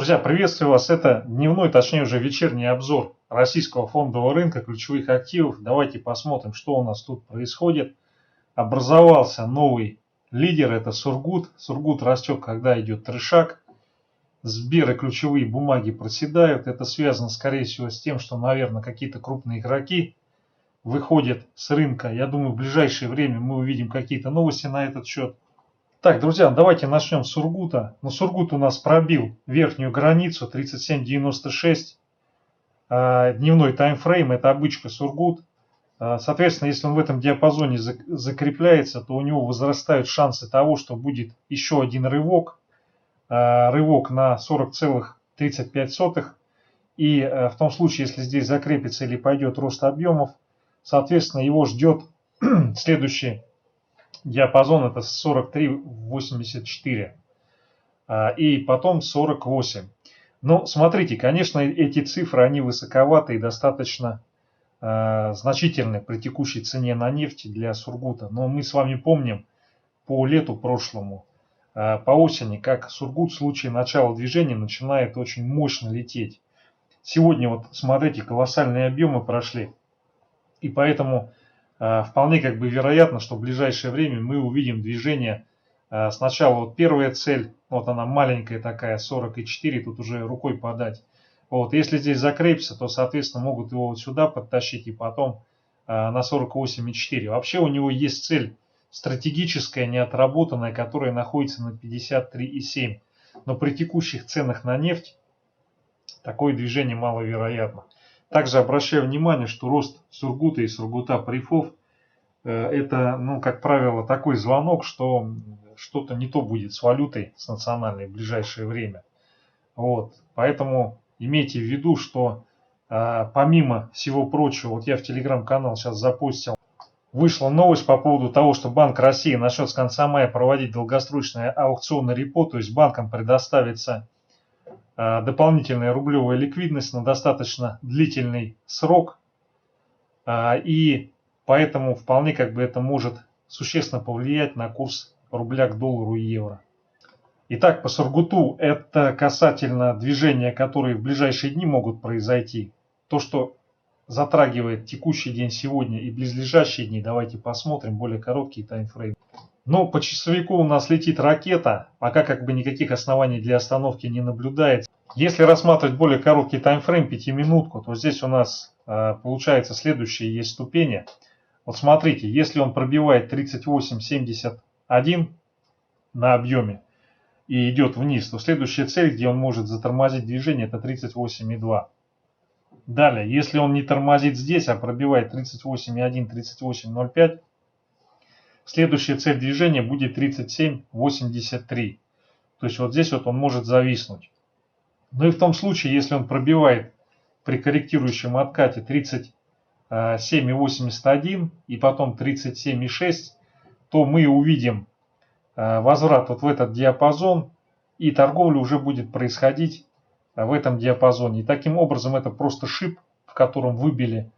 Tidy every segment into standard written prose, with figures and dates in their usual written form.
Друзья, приветствую вас. Это дневной, точнее уже вечерний обзор российского фондового рынка ключевых активов. Давайте посмотрим, что у нас тут происходит. Образовался новый лидер, это Сургут. Сургут растет, когда идет трешак. Сберы ключевые бумаги проседают. Это связано, скорее всего, с тем, что, наверное, какие-то крупные игроки выходят с рынка. Я думаю, в ближайшее время мы увидим какие-то новости на этот счет. Так, друзья, давайте начнем с Сургута. Сургут у нас пробил верхнюю границу 37.96. Дневной таймфрейм, это обычка Сургут. Соответственно, если он в этом диапазоне закрепляется, то у него возрастают шансы того, что будет еще один рывок. Рывок на 40,35. И в том случае, если здесь закрепится или пойдет рост объемов, соответственно, его ждет следующий диапазон, это 43,84 и потом 48. Но смотрите, конечно, эти цифры, они высоковаты и достаточно значительны при текущей цене на нефть для Сургута. Но мы с вами помним по лету прошлому, по осени, как Сургут в случае начала движения начинает очень мощно лететь. Сегодня вот смотрите, колоссальные объемы прошли. И поэтому вполне вероятно, что в ближайшее время мы увидим движение. Сначала вот первая цель, вот она маленькая такая, 40,4, тут уже рукой подать. Вот, если здесь закрепится, то, соответственно, могут его вот сюда подтащить и потом на 48,4. Вообще у него есть цель стратегическая, неотработанная, которая находится на 53,7. Но при текущих ценах на нефть такое движение маловероятно. Также обращаю внимание, что рост Сургута и Сургута Прифов это, как правило, такой звонок, что что-то не то будет с валютой, с национальной в ближайшее время. Вот. Поэтому имейте в виду, что помимо всего прочего, вот я в телеграм-канал сейчас запустил, вышла новость по поводу того, что Банк России начнет с конца мая проводить долгосрочное аукционное репо, то есть банкам предоставится дополнительная рублевая ликвидность на достаточно длительный срок, и поэтому вполне это может существенно повлиять на курс рубля к доллару и евро. Итак, по Сургуту это касательно движения, которые в ближайшие дни могут произойти. То, что затрагивает текущий день сегодня и близлежащие дни, давайте посмотрим более короткий таймфрейм. Но по часовику у нас летит ракета, пока никаких оснований для остановки не наблюдается. Если рассматривать более короткий таймфрейм, 5-минутку, то здесь у нас получается следующие есть ступени. Вот смотрите, если он пробивает 38.71 на объеме и идет вниз, то следующая цель, где он может затормозить движение, это 38.2. Далее, если он не тормозит здесь, а пробивает 38.1, 38.05, следующая цель движения будет 37.83. То есть вот здесь вот он может зависнуть. Ну и в том случае, если он пробивает при корректирующем откате 37,81 и потом 37,6, то мы увидим возврат вот в этот диапазон, и торговля уже будет происходить в этом диапазоне. И таким образом это просто шип, в котором выбили,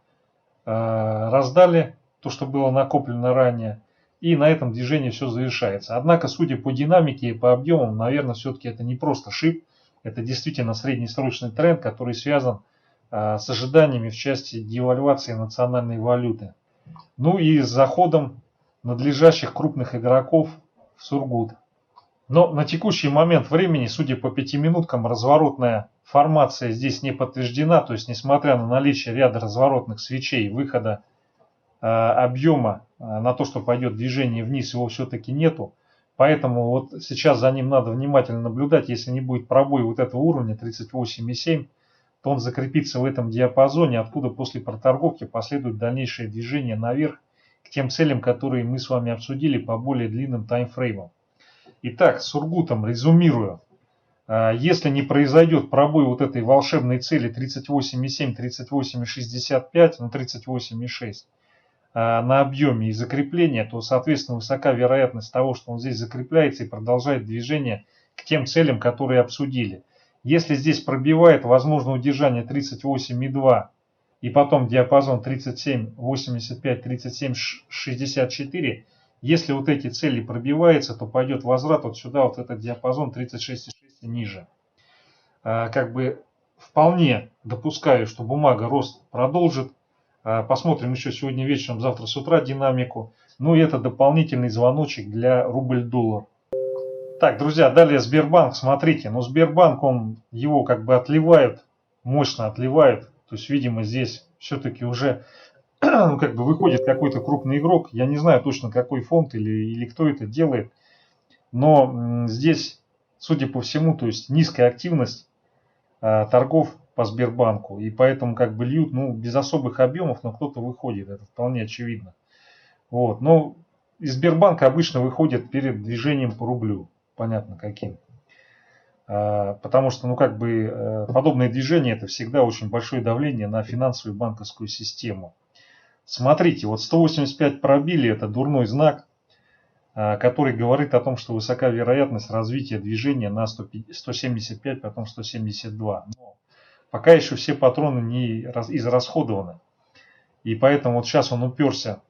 раздали то, что было накоплено ранее, и на этом движение все завершается. Однако, судя по динамике и по объемам, наверное, все-таки это не просто шип, это действительно среднесрочный тренд, который связан с ожиданиями в части девальвации национальной валюты. Ну и с заходом надлежащих крупных игроков в Сургут. Но на текущий момент времени, судя по 5-минуткам, разворотная формация здесь не подтверждена. То есть, несмотря на наличие ряда разворотных свечей, выхода объема на то, что пойдет движение вниз, его все-таки нету. Поэтому вот сейчас за ним надо внимательно наблюдать. Если не будет пробоя вот этого уровня 38,7, то он закрепится в этом диапазоне, откуда после проторговки последует дальнейшее движение наверх к тем целям, которые мы с вами обсудили по более длинным таймфреймам. Итак, с Сургутом резюмирую. Если не произойдет пробой вот этой волшебной цели 38,7, 38,65, 38,6 на объеме и закрепления, то, соответственно, высока вероятность того, что он здесь закрепляется и продолжает движение к тем целям, которые обсудили. Если здесь пробивает, возможно удержание 38,2 и потом диапазон 37,85, 37,64, если вот эти цели пробиваются, то пойдет возврат вот сюда, вот этот диапазон 36,6 и ниже. как бы вполне допускаю, что бумага рост продолжит. Посмотрим еще сегодня вечером, завтра с утра динамику. Ну и это дополнительный звоночек для рубль-доллар. Так, друзья, далее Сбербанк, смотрите, но Сбербанк, его как бы отливают, мощно отливают. То есть, видимо, здесь все-таки уже как бы выходит какой-то крупный игрок. Я не знаю точно, какой фонд или кто это делает. Но здесь, судя по всему, то есть низкая активность торгов по Сбербанку. И поэтому как бы льют, без особых объемов, но кто-то выходит. Это вполне очевидно. Вот. Но из Сбербанка обычно выходит перед движением по рублю. Понятно каким. Потому что, подобные движения это всегда очень большое давление на финансовую банковскую систему. Смотрите, вот 185 пробили, это дурной знак, который говорит о том, что высока вероятность развития движения на 175, потом 172. Но пока еще все патроны не израсходованы. И поэтому вот сейчас он уперся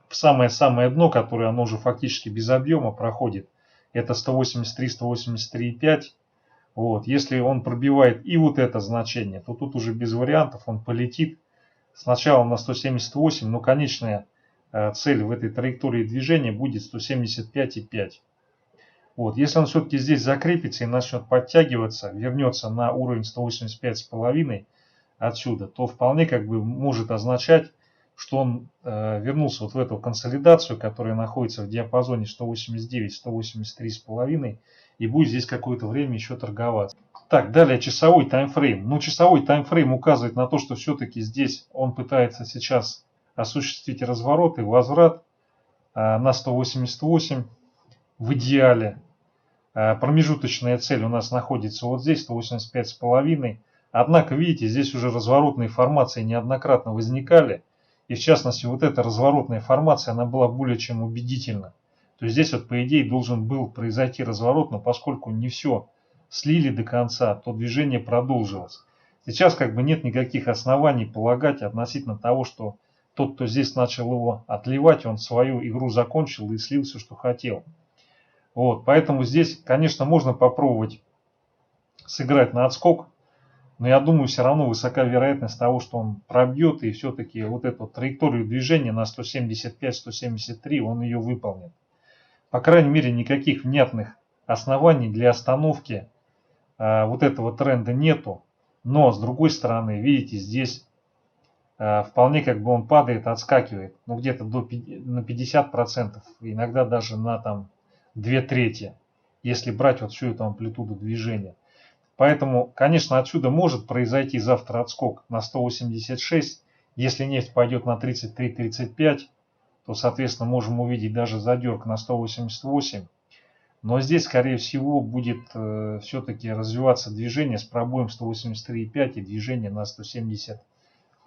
в самое-самое дно, которое оно уже фактически без объема проходит. Это 183, 183,5. Вот. Если он пробивает и вот это значение, то тут уже без вариантов он полетит сначала на 178, но конечная цель в этой траектории движения будет 175,5. Вот. Если он все-таки здесь закрепится и начнет подтягиваться, вернется на уровень 185,5 отсюда, то вполне как бы может означать, что он вернулся вот в эту консолидацию, которая находится в диапазоне 189-183,5 и будет здесь какое-то время еще торговаться. Так, далее часовой таймфрейм. Часовой таймфрейм указывает на то, что все-таки здесь он пытается сейчас осуществить разворот и возврат на 188 в идеале. Промежуточная цель у нас находится вот здесь, 185,5. Однако, видите, здесь уже разворотные формации неоднократно возникали. И в частности, вот эта разворотная формация, она была более чем убедительна. То есть здесь вот по идее должен был произойти разворот, но поскольку не все слили до конца, то движение продолжилось. Сейчас как бы нет никаких оснований полагать относительно того, что тот, кто здесь начал его отливать, он свою игру закончил и слил все, что хотел. Вот, поэтому здесь, конечно, можно попробовать сыграть на отскок, но я думаю, все равно высока вероятность того, что он пробьет и все-таки вот эту траекторию движения на 175-173 он ее выполнит. По крайней мере, никаких внятных оснований для остановки вот этого тренда нету. Но с другой стороны, видите, здесь вполне как бы он падает, отскакивает, где-то на 50%, иногда даже на там 2/3, если брать вот всю эту амплитуду движения. Поэтому, конечно, отсюда может произойти завтра отскок на 186. Если нефть пойдет на 33-35, то, соответственно, можем увидеть даже задерг на 188. Но здесь, скорее всего, будет все-таки развиваться движение с пробоем 183,5 и движение на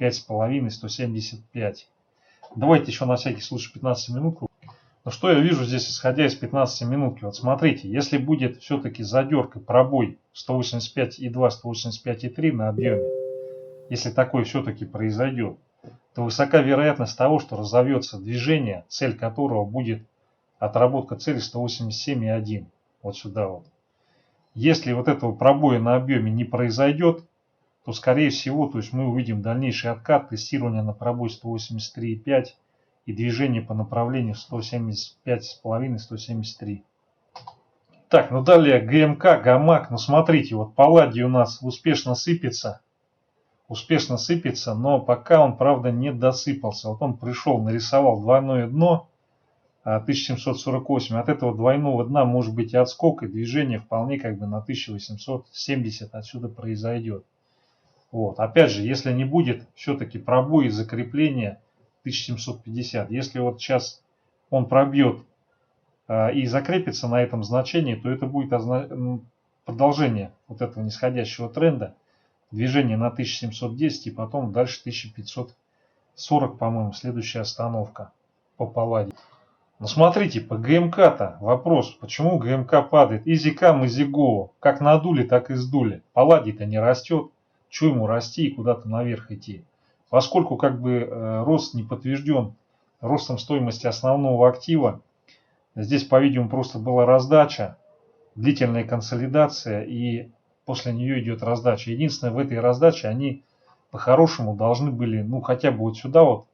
175,5-175. Давайте еще на всякий случай 15 минутку. Но что я вижу здесь, исходя из 15 минутки? Вот смотрите, если будет все-таки задерг и пробой 185,2, 185,3 на объеме, если такое все-таки произойдет, то высока вероятность того, что разовьется движение, цель которого будет отработка цели 187,1. Вот сюда вот. Если вот этого пробоя на объеме не произойдет, то скорее всего, то есть мы увидим дальнейший откат, тестирование на пробой 183,5 и движение по направлению 175,5-173. Так, далее ГМК, ГАМАК. Смотрите, вот палладий у нас успешно сыпется, но пока он, правда, не досыпался. Вот он пришел, нарисовал двойное дно 1748. От этого двойного дна может быть и отскок, и движение вполне как бы на 1870 отсюда произойдет. Вот. Опять же, если не будет все-таки пробой и закрепления 1750, если вот сейчас он пробьет и закрепится на этом значении, то это будет продолжение вот этого нисходящего тренда, движение на 1710 и потом дальше 1540, по-моему, следующая остановка по палладе. Смотрите, по ГМК-то вопрос, почему ГМК падает? EasyCam, EasyGo, как надули, так и сдули. Палладий-то не растет, что ему расти и куда-то наверх идти? Поскольку как бы рост не подтвержден ростом стоимости основного актива, здесь, по-видимому, просто была раздача, длительная консолидация и после нее идет раздача. Единственное, в этой раздаче они по-хорошему должны были, ну, хотя бы вот сюда вот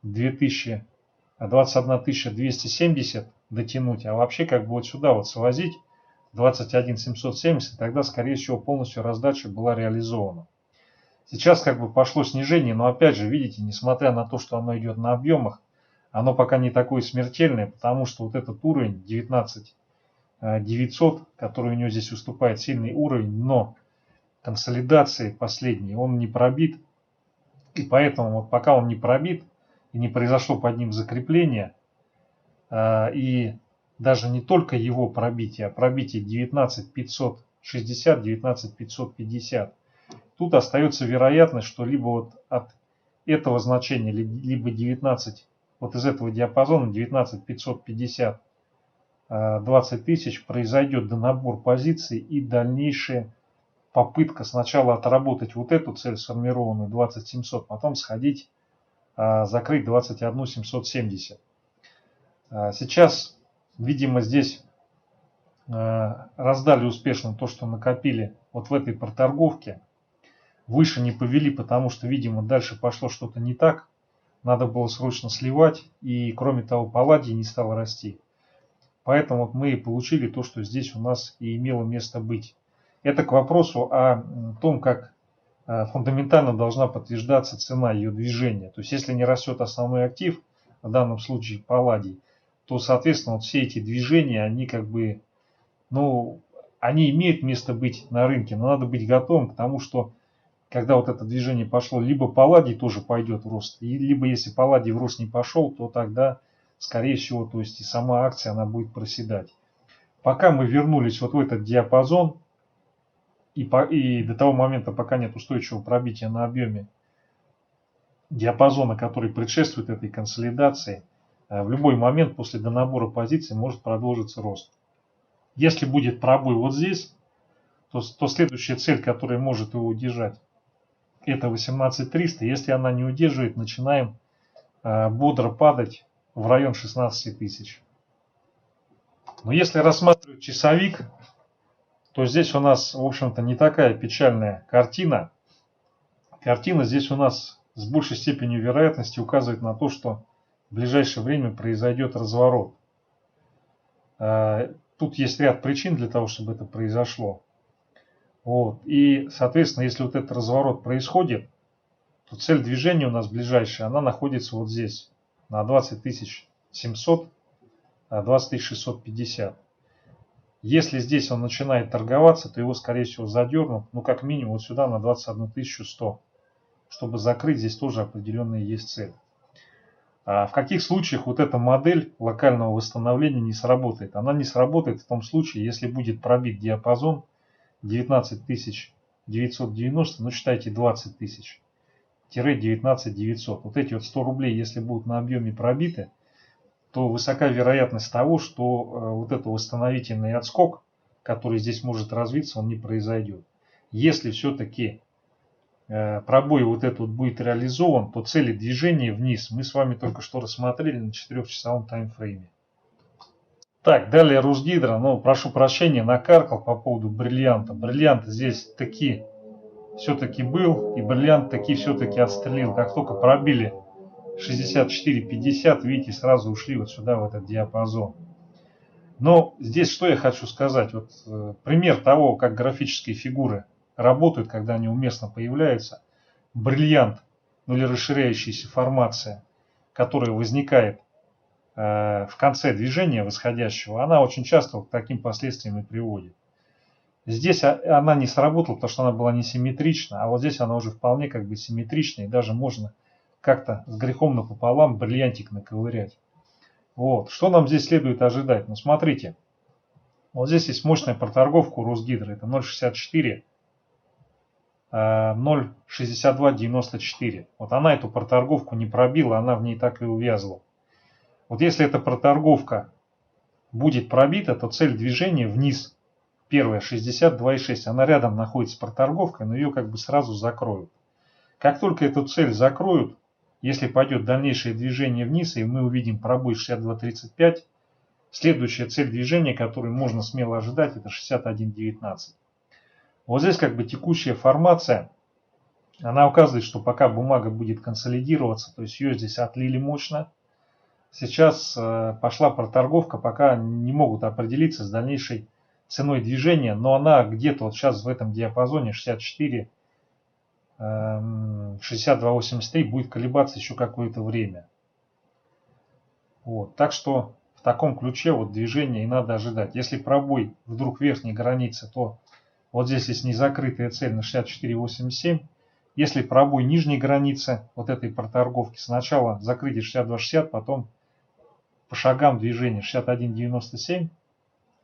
2000, 21 270 дотянуть, а вообще как бы вот сюда вот свозить 21 770, тогда, скорее всего, полностью раздача была реализована. Сейчас как бы пошло снижение, но опять же, видите, несмотря на то, что оно идет на объемах, оно пока не такое смертельное, потому что вот этот уровень 19 900, который у него здесь выступает, сильный уровень, но консолидации последней он не пробит. И поэтому вот пока он не пробит и не произошло под ним закрепление, и даже не только его пробитие, а пробитие 19 560, 19 550, тут остается вероятность, что либо вот от этого значения, либо 19, вот из этого диапазона 19 550, 20 тысяч произойдет донабор позиций и дальнейшая попытка сначала отработать вот эту цель сформированную 20 700, потом сходить, закрыть 21 770. Сейчас, видимо, здесь раздали успешно то, что накопили вот в этой проторговке. Выше не повели, потому что, видимо, дальше пошло что-то не так. Надо было срочно сливать, и кроме того, палладий не стал расти. Поэтому вот мы и получили то, что здесь у нас и имело место быть. Это к вопросу о том, как фундаментально должна подтверждаться цена ее движения. То есть, если не растет основной актив, в данном случае палладий, то, соответственно, вот все эти движения, они как бы, ну, они имеют место быть на рынке, но надо быть готовым к тому, что когда вот это движение пошло, либо палладий тоже пойдет в рост, либо если палладий в рост не пошел, то тогда, скорее всего, то есть и сама акция, она будет проседать. Пока мы вернулись вот в этот диапазон, и до того момента, пока нет устойчивого пробития на объеме диапазона, который предшествует этой консолидации, в любой момент после донабора позиций может продолжиться рост. Если будет пробой вот здесь, то следующая цель, которая может его удержать, это 18300. Если она не удерживает, начинаем бодро падать в район 16 тысяч. Но если рассматривать часовик, то здесь у нас, в общем-то, не такая печальная картина. Картина здесь у нас с большей степенью вероятности указывает на то, что в ближайшее время произойдет разворот. Тут есть ряд причин для того, чтобы это произошло. Вот. И, соответственно, если вот этот разворот происходит, то цель движения у нас ближайшая, она находится вот здесь, на 20 700, 20 650. Если здесь он начинает торговаться, то его, скорее всего, задернут, ну, как минимум, вот сюда на 21 100. Чтобы закрыть, здесь тоже определенная есть цель. А в каких случаях вот эта модель локального восстановления не сработает? Она не сработает в том случае, если будет пробит диапазон 19 990, ну, считайте 20 тысяч, 19 900. Вот эти вот 100 рублей, если будут на объеме пробиты, то высока вероятность того, что вот этот восстановительный отскок, который здесь может развиться, он не произойдет. Если все-таки пробой вот этот вот будет реализован, то цели движения вниз мы с вами только что рассмотрели на 4-часовом таймфрейме. Так, далее Русгидро, ну, прошу прощения, накаркал по поводу бриллианта. Бриллиант здесь таки все-таки был, и бриллиант таки все-таки отстрелил. Как только пробили 64-50, видите, сразу ушли вот сюда, в этот диапазон. Но здесь что я хочу сказать. Вот пример того, как графические фигуры работают, когда они уместно появляются. Бриллиант, ну или расширяющаяся формация, которая возникает в конце движения восходящего, она очень часто к таким последствиям и приводит. Здесь она не сработала, потому что она была несимметрична, а вот здесь она уже вполне как бы симметрична, и даже можно как-то с грехом напополам бриллиантик наковырять. Вот. Что нам здесь следует ожидать? Ну, смотрите. Вот здесь есть мощная проторговка у Росгидро. Это 0,64, 0,6294. Вот она эту проторговку не пробила, она в ней так и увязла. Вот если эта проторговка будет пробита, то цель движения вниз, первая 62,6, она рядом находится с проторговкой, но ее как бы сразу закроют. Как только эту цель закроют, если пойдет дальнейшее движение вниз, и мы увидим пробой 62.35, следующая цель движения, которую можно смело ожидать, это 61.19. Вот здесь как бы текущая формация, она указывает, что пока бумага будет консолидироваться, то есть ее здесь отлили мощно. Сейчас пошла проторговка, пока не могут определиться с дальнейшей ценой движения, но она где-то вот сейчас в этом диапазоне 64, 62.83 будет колебаться еще какое-то время. Вот. Так что в таком ключе вот движение и надо ожидать. Если пробой вдруг верхней границы, то вот здесь есть незакрытая цель на 64.87. Если пробой нижней границы вот этой проторговки, сначала закрытие 62.60, потом по шагам движения 61.97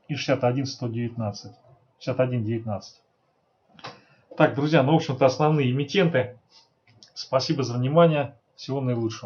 и 61.119. 61.19. Так, друзья, ну, в общем-то, основные эмитенты. Спасибо за внимание. Всего наилучшего.